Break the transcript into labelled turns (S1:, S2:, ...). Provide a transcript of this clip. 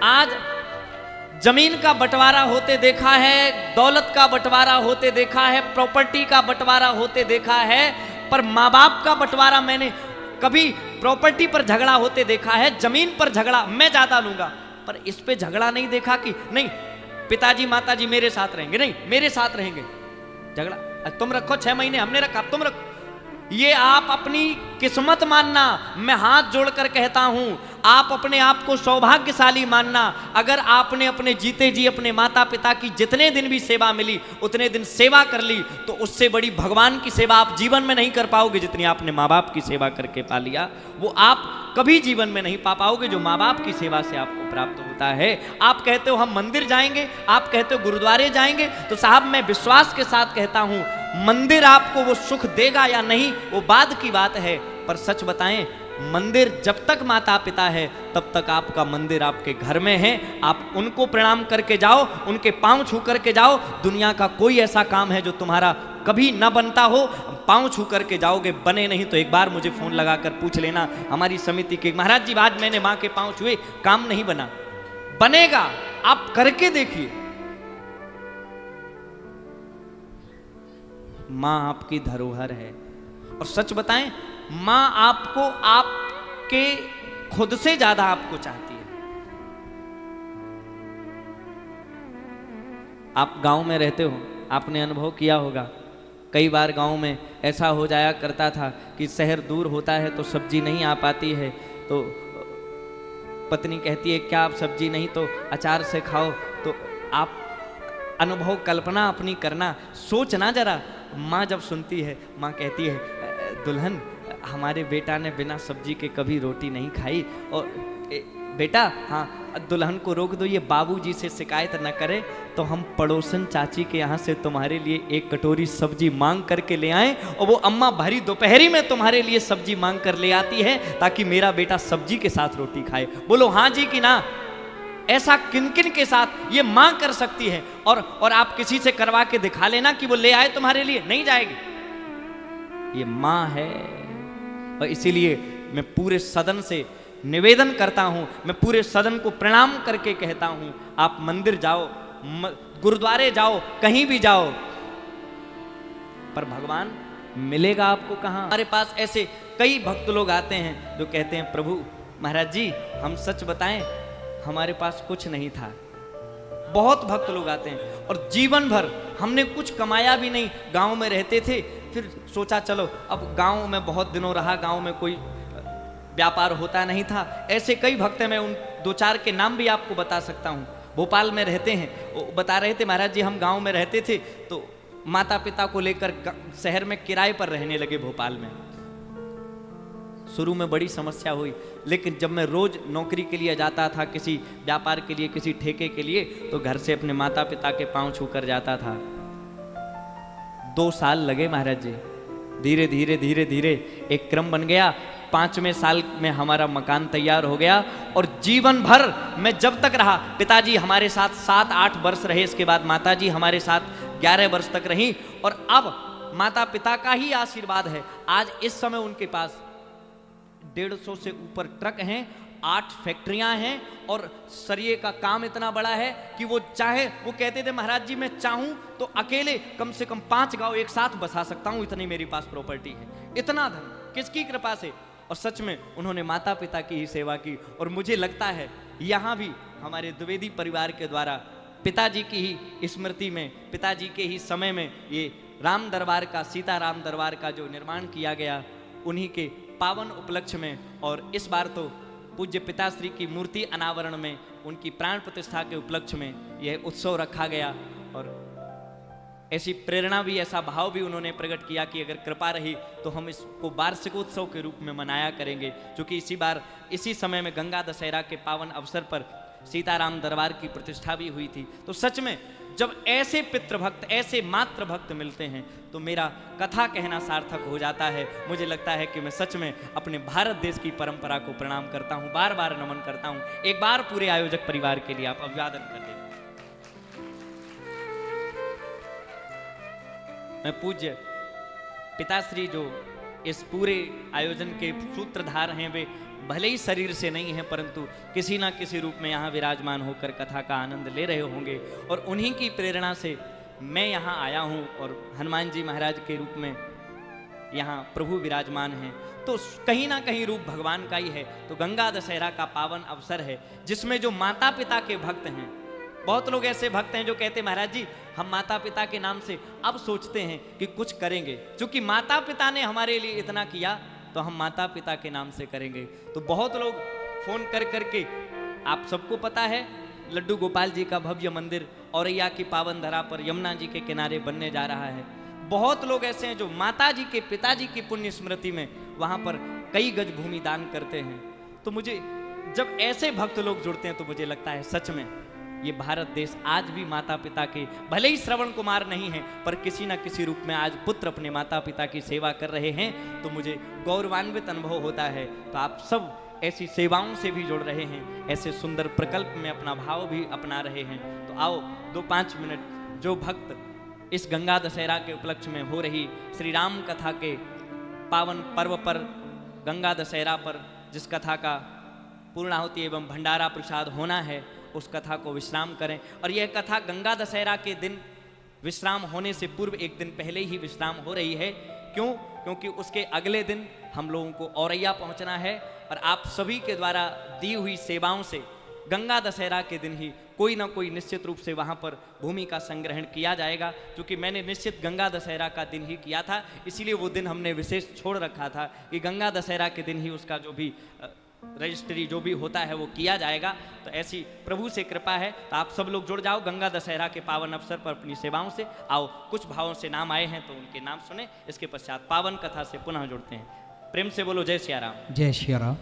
S1: आज जमीन का बंटवारा होते देखा है, दौलत का बंटवारा होते देखा है, प्रॉपर्टी का बंटवारा होते देखा है, पर माँ बाप का बंटवारा मैंने कभी प्रॉपर्टी पर झगड़ा होते देखा है, जमीन पर झगड़ा मैं ज्यादा लूंगा, पर इस पे झगड़ा नहीं देखा कि नहीं पिताजी माताजी मेरे साथ रहेंगे, नहीं मेरे साथ रहेंगे। झगड़ा तुम रखो 6 महीने, हमने रखा तुम रखो। ये आप अपनी किस्मत मानना, मैं हाथ जोड़कर कहता हूं, आप अपने आप को सौभाग्यशाली मानना। अगर आपने अपने जीते जी अपने माता पिता की जितने दिन भी सेवा मिली उतने दिन सेवा कर ली, तो उससे बड़ी भगवान की सेवा आप जीवन में नहीं कर पाओगे जितनी आपने माँ बाप की सेवा करके पा लिया। वो आप कभी जीवन में नहीं पा पाओगे जो माँ बाप की सेवा से आपको प्राप्त होता है। आप कहते हो हम मंदिर जाएंगे, आप कहते हो गुरुद्वारे जाएंगे, तो साहब मैं विश्वास के साथ कहता हूं मंदिर आपको वो सुख देगा या नहीं वो बाद की बात है, पर सच बताएं मंदिर जब तक माता पिता है तब तक आपका मंदिर आपके घर में है। आप उनको प्रणाम करके जाओ, उनके पांव छू करके जाओ। दुनिया का कोई ऐसा काम है जो तुम्हारा कभी न बनता हो, पांव छू करके जाओगे, बने नहीं तो एक बार मुझे फोन लगाकर पूछ लेना हमारी समिति के, महाराज जी आज मैंने मां के पांव छुए, काम नहीं बना। बनेगा, आप करके देखिए। मां आपकी धरोहर है, और सच बताएं मां आपको आपके खुद से ज्यादा आपको चाहती है। आप गांव में रहते हो, आपने अनुभव किया होगा, कई बार गांव में ऐसा हो जाया करता था कि शहर दूर होता है तो सब्जी नहीं आ पाती है, तो पत्नी कहती है क्या आप सब्जी नहीं तो अचार से खाओ। तो आप अनुभव कल्पना अपनी करना, सोचना जरा। माँ जब सुनती है, माँ कहती है दुल्हन हमारे बेटा ने बिना सब्जी के कभी रोटी नहीं खाई, और बेटा हाँ दुल्हन को रोक दो, ये बाबूजी से शिकायत न करे तो हम पड़ोसन चाची के यहाँ से तुम्हारे लिए एक कटोरी सब्जी मांग करके ले आए, और वो अम्मा भरी दोपहरी में तुम्हारे लिए सब्जी मांग कर ले आती है ताकि मेरा बेटा सब्जी के साथ रोटी खाए। बोलो हाँ जी कि ना। ऐसा किन किन के साथ ये मां कर सकती है, और आप किसी से करवा के दिखा लेना कि वो ले आए तुम्हारे लिए, नहीं जाएगी। ये मां है। और इसीलिए मैं पूरे सदन से निवेदन करता हूं, मैं पूरे सदन को प्रणाम करके कहता हूं, आप मंदिर जाओ, गुरुद्वारे जाओ, कहीं भी जाओ, पर भगवान मिलेगा आपको कहां। हमारे पास ऐसे कई भक्त लोग आते हैं जो कहते हैं प्रभु महाराज जी हम सच बताएं हमारे पास कुछ नहीं था। बहुत भक्त लोग आते हैं और जीवन भर हमने कुछ कमाया भी नहीं, गांव में रहते थे, फिर सोचा चलो अब गांव में बहुत दिनों रहा, गांव में कोई व्यापार होता नहीं था। ऐसे कई भक्त हैं, मैं उन 2-4 के नाम भी आपको बता सकता हूं। भोपाल में रहते हैं, वो बता रहे थे महाराज जी हम गांव में रहते थे तो माता पिता को लेकर शहर में किराए पर रहने लगे भोपाल में। शुरू में बड़ी समस्या हुई, लेकिन जब मैं रोज नौकरी के लिए जाता था, किसी व्यापार के लिए, किसी ठेके के लिए, तो घर से अपने माता पिता के पांव छू कर जाता था। 2 साल लगे महाराज जी, धीरे धीरे धीरे धीरे एक क्रम बन गया। 5वें साल में हमारा मकान तैयार हो गया, और जीवन भर मैं जब तक रहा, पिताजी हमारे साथ 7-8 वर्ष रहे, इसके बाद माताजी हमारे साथ 11 वर्ष तक रही, और अब माता पिता का ही आशीर्वाद है। आज इस समय उनके पास 150 से ऊपर ट्रक हैं, 8 फैक्ट्रियां हैं, और सरिये का काम इतना बड़ा है कि वो चाहे, वो कहते थे महाराज जी मैं चाहूं तो अकेले कम से कम 5 गांव एक साथ बसा सकता हूं, इतनी मेरे पास प्रॉपर्टी है। इतना धन किसकी कृपा से। और सच में उन्होंने माता पिता की ही सेवा की, और मुझे लगता है यहां भी हमारे द्विवेदी परिवार के द्वारा पिताजी की ही स्मृति में, पिताजी के ही समय में ये राम दरबार का, सीताराम दरबार का जो निर्माण किया गया, उन्हीं के पावन उपलक्ष्य में, और इस बार तो पूज्य पिताश्री की मूर्ति अनावरण में, उनकी प्राण प्रतिष्ठा के उपलक्ष्य में यह उत्सव रखा गया। और ऐसी प्रेरणा भी, ऐसा भाव भी उन्होंने प्रकट किया कि अगर कृपा रही तो हम इसको वार्षिकोत्सव के रूप में मनाया करेंगे, क्योंकि इसी समय में गंगा दशहरा के पावन अवसर पर सीताराम दरबार की प्रतिष्ठा भी हुई थी। तो सच में जब ऐसे पितृभक्त, ऐसे मातृ भक्त मिलते हैं तो मेरा कथा कहना सार्थक हो जाता है। मुझे लगता है कि मैं सच में अपने भारत देश की परंपरा को प्रणाम करता हूं, बार बार नमन करता हूं। एक बार पूरे आयोजक परिवार के लिए आप अभिवादन कर दें। मैं पूज्य पिताश्री जो इस पूरे आयोजन के सूत्रधार हैं, वे भले ही शरीर से नहीं है परंतु किसी ना किसी रूप में यहाँ विराजमान होकर कथा का आनंद ले रहे होंगे, और उन्हीं की प्रेरणा से मैं यहाँ आया हूँ और हनुमान जी महाराज के रूप में यहाँ प्रभु विराजमान हैं। तो कहीं ना कहीं रूप भगवान का ही है। तो गंगा दशहरा का पावन अवसर है जिसमें जो माता पिता के भक्त हैं, बहुत लोग ऐसे भक्त हैं जो कहते हैं महाराज जी हम माता पिता के नाम से अब सोचते हैं कि कुछ करेंगे, क्योंकि माता पिता ने हमारे लिए इतना किया तो हम माता पिता के नाम से करेंगे। तो बहुत लोग फोन कर करके, आप सबको पता है लड्डू गोपाल जी का भव्य मंदिर औरैया की पावन धरा पर यमुना जी के किनारे बनने जा रहा है। बहुत लोग ऐसे हैं जो माता जी के पिताजी की पुण्य स्मृति में वहां पर कई गज भूमि दान करते हैं। तो मुझे जब ऐसे भक्त लोग जुड़ते हैं तो मुझे लगता है सच में ये भारत देश आज भी माता पिता के, भले ही श्रवण कुमार नहीं है पर किसी न किसी रूप में आज पुत्र अपने माता पिता की सेवा कर रहे हैं, तो मुझे गौरवान्वित अनुभव होता है। तो आप सब ऐसी सेवाओं से भी जुड़ रहे हैं, ऐसे सुंदर प्रकल्प में अपना भाव भी अपना रहे हैं। तो आओ 2-5 मिनट जो भक्त इस गंगा दशहरा के उपलक्ष्य में हो रही श्री राम कथा के पावन पर्व पर, गंगा दशहरा पर जिस कथा का पूर्णाहुति एवं भंडारा प्रसाद होना है, उस कथा को विश्राम करें। और यह कथा गंगा दशहरा के दिन विश्राम होने से पूर्व एक दिन पहले ही विश्राम हो रही है। क्यों? क्योंकि उसके अगले दिन हम लोगों को औरैया पहुंचना है और आप सभी के द्वारा दी हुई सेवाओं से गंगा दशहरा के दिन ही कोई ना कोई निश्चित रूप से वहां पर भूमि का संग्रहण किया जाएगा। क्योंकि मैंने निश्चित गंगा दशहरा का दिन ही किया था, इसीलिए वो दिन हमने विशेष छोड़ रखा था कि गंगा दशहरा के दिन ही उसका जो भी रजिस्ट्री जो भी होता है वो किया जाएगा। तो ऐसी प्रभु से कृपा है। तो आप सब लोग जुड़ जाओ गंगा दशहरा के पावन अवसर पर अपनी सेवाओं से। आओ कुछ भावों से नाम आए हैं तो उनके नाम सुने, इसके पश्चात पावन कथा से पुनः जुड़ते हैं। प्रेम से बोलो जय सिया राम।
S2: जय सिया राम।